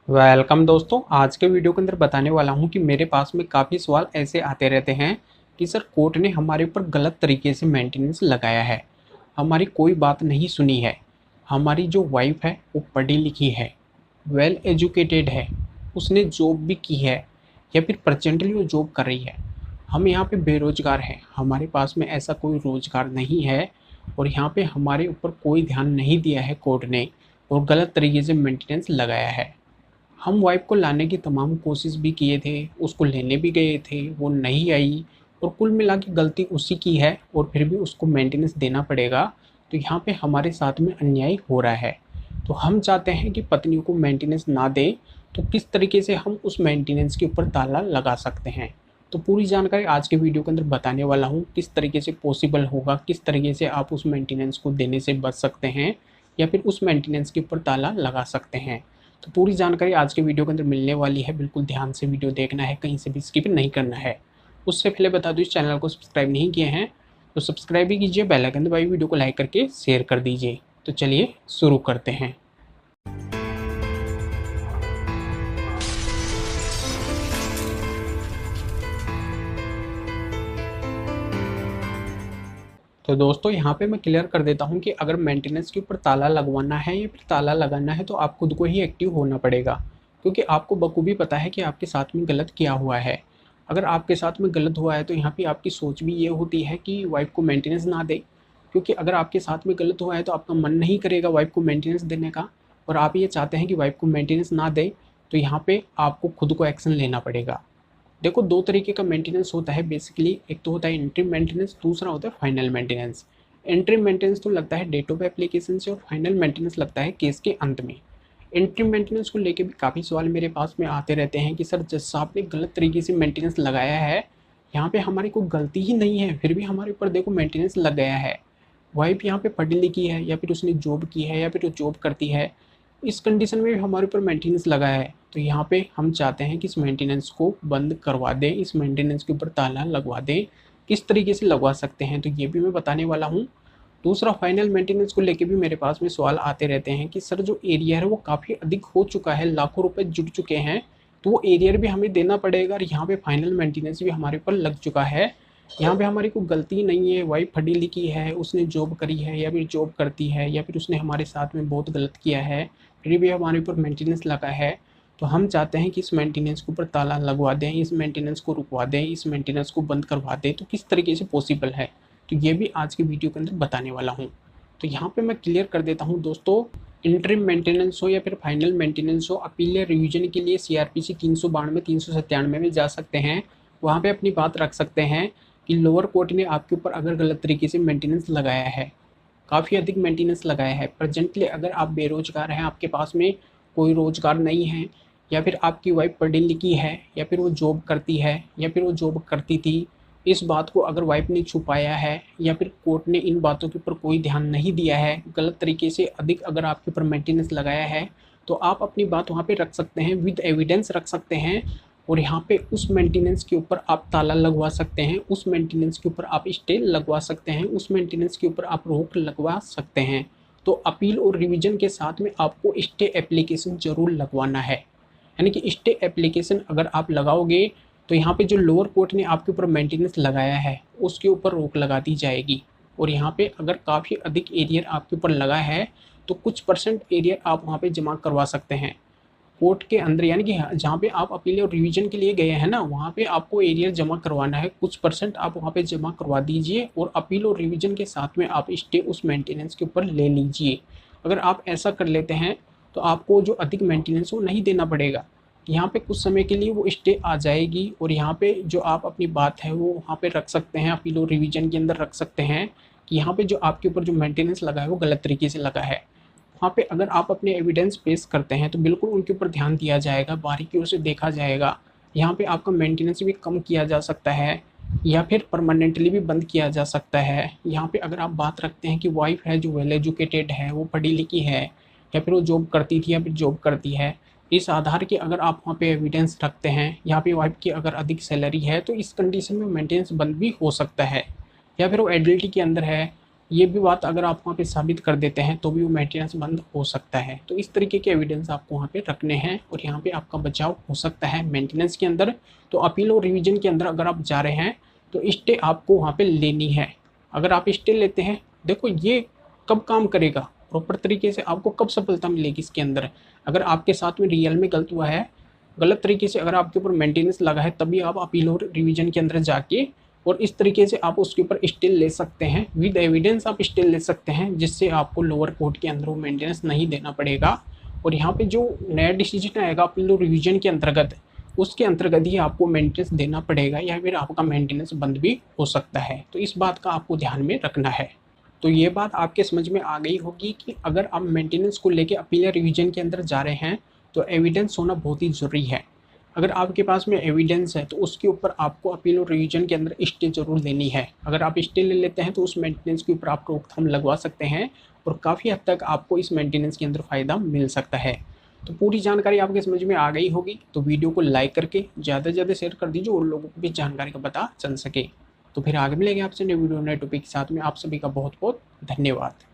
Welcome दोस्तों। आज के वीडियो के अंदर बताने वाला हूं कि मेरे पास में काफ़ी सवाल ऐसे आते रहते हैं कि सर कोर्ट ने हमारे ऊपर गलत तरीके से मेंटेनेंस लगाया है, हमारी कोई बात नहीं सुनी है। हमारी जो वाइफ है वो पढ़ी लिखी है, वेल एजुकेटेड है, उसने जॉब भी की है या फिर प्रेजेंटली वो जॉब कर रही है। हम यहाँ पे बेरोजगार हैं, हमारे पास में ऐसा कोई रोजगार नहीं है और यहाँ पे हमारे ऊपर कोई ध्यान नहीं दिया है कोर्ट ने और गलत तरीके से मेंटेनेंस लगाया है। हम वाइफ को लाने की तमाम कोशिश भी किए थे, उसको लेने भी गए थे, वो नहीं आई और कुल मिला के गलती उसी की है और फिर भी उसको मेंटेनेंस देना पड़ेगा। तो यहाँ पे हमारे साथ में अन्याय हो रहा है। तो हम चाहते हैं कि पत्नी को मेंटेनेंस ना दें, तो किस तरीके से हम उस मेंटेनेंस के ऊपर ताला लगा सकते हैं। तो पूरी जानकारी आज के वीडियो के अंदर बताने वाला हूँ, किस तरीके से पॉसिबल होगा, किस तरीके से आप उस मेंटेनेंस को देने से बच सकते हैं या फिर उस मेंटेनेंस के ऊपर ताला लगा सकते हैं। तो पूरी जानकारी आज के वीडियो के अंदर मिलने वाली है, बिल्कुल ध्यान से वीडियो देखना है, कहीं से भी स्किप नहीं करना है। उससे पहले बता दूं, इस चैनल को सब्सक्राइब नहीं किए हैं तो सब्सक्राइब भी कीजिए, बेल आइकन दबाइए, वीडियो को लाइक करके शेयर कर दीजिए। तो चलिए शुरू करते हैं। तो दोस्तों यहाँ पे मैं क्लियर कर देता हूँ कि अगर मेंटेनेंस के ऊपर ताला लगवाना है या फिर ताला लगाना है तो आप खुद को ही एक्टिव होना पड़ेगा, क्योंकि आपको बखूबी पता है कि आपके साथ में गलत क्या हुआ है। अगर आपके साथ में गलत हुआ है तो यहाँ पे आपकी सोच भी ये होती है कि वाइफ को मेंटेनेंस ना दे, क्योंकि अगर आपके साथ में गलत हुआ है तो आपका मन नहीं करेगा वाइफ को मेंटेनेंस देने का और आप ये चाहते हैं कि वाइफ को मेंटेनेंस ना दे। तो यहाँ पे आपको खुद को एक्शन लेना पड़ेगा। देखो, दो तरीके का मेंटेनेंस होता है बेसिकली, एक तो होता है इंट्री मेंटेनेंस, दूसरा होता है फाइनल मेंटेनेंस। इंट्री मेंटेनेंस तो लगता है डेट ऑफ एप्लीकेशन से और फाइनल मेंटेनेंस लगता है केस के अंत में। इंट्री मेंटेनेंस को लेके भी काफ़ी सवाल मेरे पास में आते रहते हैं कि सर जैसा आपने गलत तरीके से मेंटेनेंस लगाया है, यहाँ पे हमारी कोई गलती ही नहीं है, फिर भी हमारे ऊपर देखो मेंटेनेंस लग गया है। वाइफ यहाँ पे पढ़ी लिखी है या फिर उसने जॉब की है या फिर वो जॉब करती है, इस कंडीशन में भी हमारे ऊपर मेंटेनेंस लगा है। तो यहाँ पे हम चाहते हैं कि इस मेंटेनेंस को बंद करवा दें, इस मेंटेनेंस के ऊपर ताला लगवा दें। किस तरीके से लगवा सकते हैं तो ये भी मैं बताने वाला हूँ। दूसरा, फाइनल मेंटेनेंस को लेके भी मेरे पास में सवाल आते रहते हैं कि सर जो एरियर है वो काफ़ी अधिक हो चुका है, लाखों रुपए जुट चुके हैं, तो वो एरियर भी हमें देना पड़ेगा और यहाँ पे फाइनल मेंटेनेंस भी हमारे ऊपर लग चुका है। यहाँ पे हमारी कोई गलती नहीं है, वाइफ पढ़ी लिखी है, उसने जॉब करी है या फिर जॉब करती है या फिर उसने हमारे साथ में बहुत गलत किया है, फिर भी हमारे ऊपर मेंटेनेंस लगा है। तो हम चाहते हैं कि इस मेंटेनेंस के ऊपर ताला लगवा दें, इस मेंटेनेंस को रुकवा दें, इस मेंटेनेंस को बंद करवा दें। तो किस तरीके से पॉसिबल है तो ये भी आज की वीडियो के अंदर बताने वाला हूँ। तो यहाँ पे मैं क्लियर कर देता हूँ दोस्तों, इंटरिम मेंटेनेंस हो या फिर फाइनल मेंटेनेंस हो, अपील या रिवीजन के लिए CRPC 392 397 में जा सकते हैं, वहाँ पे अपनी बात रख सकते हैं कि लोअर कोर्ट ने आपके ऊपर अगर गलत तरीके से मेंटेनेंस लगाया है, काफ़ी अधिक मेंटेनेंस लगाया है। प्रेजेंटली अगर आप बेरोजगार हैं, आपके पास में कोई रोज़गार नहीं है या फिर आपकी वाइफ पढ़ी लिखी है या फिर वो जॉब करती है या फिर वो जॉब करती थी, इस बात को अगर वाइफ ने छुपाया है या फिर कोर्ट ने इन बातों के ऊपर कोई ध्यान नहीं दिया है, गलत तरीके से अधिक अगर आपके ऊपर मेंटेनेंस लगाया है, तो आप अपनी बात वहाँ पे रख सकते हैं, विद एविडेंस रख सकते हैं और यहाँ पे उस मेंटेनेंस के ऊपर आप ताला लगवा सकते हैं, उस मेंटेनेंस के ऊपर आप स्टे लगवा सकते हैं, उस मेंटेनेंस के ऊपर आप रोक लगवा सकते हैं। तो अपील और रिवीजन के साथ में आपको स्टे एप्लीकेशन ज़रूर लगवाना है। यानी कि स्टे एप्लीकेशन अगर आप लगाओगे तो यहाँ पे जो लोअर कोर्ट ने आपके ऊपर मेंटेनेंस लगाया है उसके ऊपर रोक लगा दी जाएगी। और यहाँ पे अगर काफ़ी अधिक एरियर आपके ऊपर लगा है तो कुछ परसेंट एरियर आप वहाँ पे जमा करवा सकते हैं कोर्ट के अंदर, यानी कि जहाँ पे आप अपील और रिवीजन के लिए गए हैं ना, वहाँ पे आपको एरियर जमा करवाना है, कुछ परसेंट आप वहाँ पे जमा करवा दीजिए और अपील और रिवीजन के साथ में आप स्टे उस मेंटेनेंस के ऊपर ले लीजिए। अगर आप ऐसा कर लेते हैं तो आपको जो अधिक मेंटेनेंस वो नहीं देना पड़ेगा, यहाँ पे कुछ समय के लिए वो स्टे आ जाएगी और यहाँ पे जो आप अपनी बात है वो वहाँ पे रख सकते हैं, अपील और रिवीजन के अंदर रख सकते हैं कि यहाँ पे जो आपके ऊपर जो मेंटेनेंस लगा है वो गलत तरीके से लगा है। वहाँ पे अगर आप अपने एविडेंस पेश करते हैं तो बिल्कुल उनके ऊपर ध्यान दिया जाएगा, बारीकियों से देखा जाएगा। यहाँ पे आपका मेंटेनेंस भी कम किया जा सकता है या फिर परमानेंटली भी बंद किया जा सकता है। यहाँ पे अगर आप बात रखते हैं कि वाइफ है जो वेल एजुकेटेड है, वो पढ़ी लिखी है या फिर वो जॉब करती थी या फिर जॉब करती है, इस आधार के अगर आप वहाँ पे एविडेंस रखते हैं, यहाँ पे वाइफ की अगर अधिक सैलरी है तो इस कंडीशन में मेंटेनेंस बंद भी हो सकता है। या फिर वो एडल्टी के अंदर है, ये भी बात अगर आप वहाँ पे साबित कर देते हैं तो भी वो मेंटेनेंस बंद हो सकता है। तो इस तरीके के एविडेंस आपको वहाँ पे रखने हैं और यहाँ पे आपका बचाव हो सकता है मेंटेनेंस के अंदर। तो अपील और रिवीजन के अंदर अगर आप जा रहे हैं तो स्टे आपको वहाँ पे लेनी है। अगर आप स्टे लेते हैं, देखो ये कब काम करेगा प्रॉपर तरीके से, आपको कब सफलता मिलेगी इसके अंदर। अगर आपके साथ में रियल में गलत हुआ है, गलत तरीके से अगर आपके ऊपर मेंटेनेंस लगा है, तभी आप अपील और रिवीजन के अंदर जाके और इस तरीके से आप उसके ऊपर स्टिल ले सकते हैं। विद एविडेंस आप स्टिल ले सकते हैं, जिससे आपको लोअर कोर्ट के अंदर वो मेंटेनेंस नहीं देना पड़ेगा। और यहाँ पे जो नया डिसीजन आएगा अपील और रिवीजन के अंतर्गत, उसके अंतर्गत ही आपको मेंटेनेंस देना पड़ेगा या फिर आपका मेंटेनेंस बंद भी हो सकता है। तो इस बात का आपको ध्यान में रखना है। तो ये बात आपके समझ में आ गई होगी कि अगर आप मेंटेनेंस को लेके अपील या रिवीजन के अंदर जा रहे हैं तो एविडेंस होना बहुत ही ज़रूरी है। अगर आपके पास में एविडेंस है तो उसके ऊपर आपको अपील और रिवीजन के अंदर स्टे जरूर लेनी है। अगर आप स्टे ले लेते हैं तो उस मेंटेनेंस के ऊपर आप रोकथाम लगवा सकते हैं और काफ़ी हद तक आपको इस मेंटेनेंस के अंदर फ़ायदा मिल सकता है। तो पूरी जानकारी आपके समझ में आ गई होगी। तो वीडियो को लाइक करके ज़्यादा से ज़्यादा शेयर कर दीजिए और लोगों को भी जानकारी का पता चल सके। तो फिर आगे मिलेंगे आपसे नए वीडियो नए टॉपिक के साथ में। आप सभी का बहुत बहुत धन्यवाद।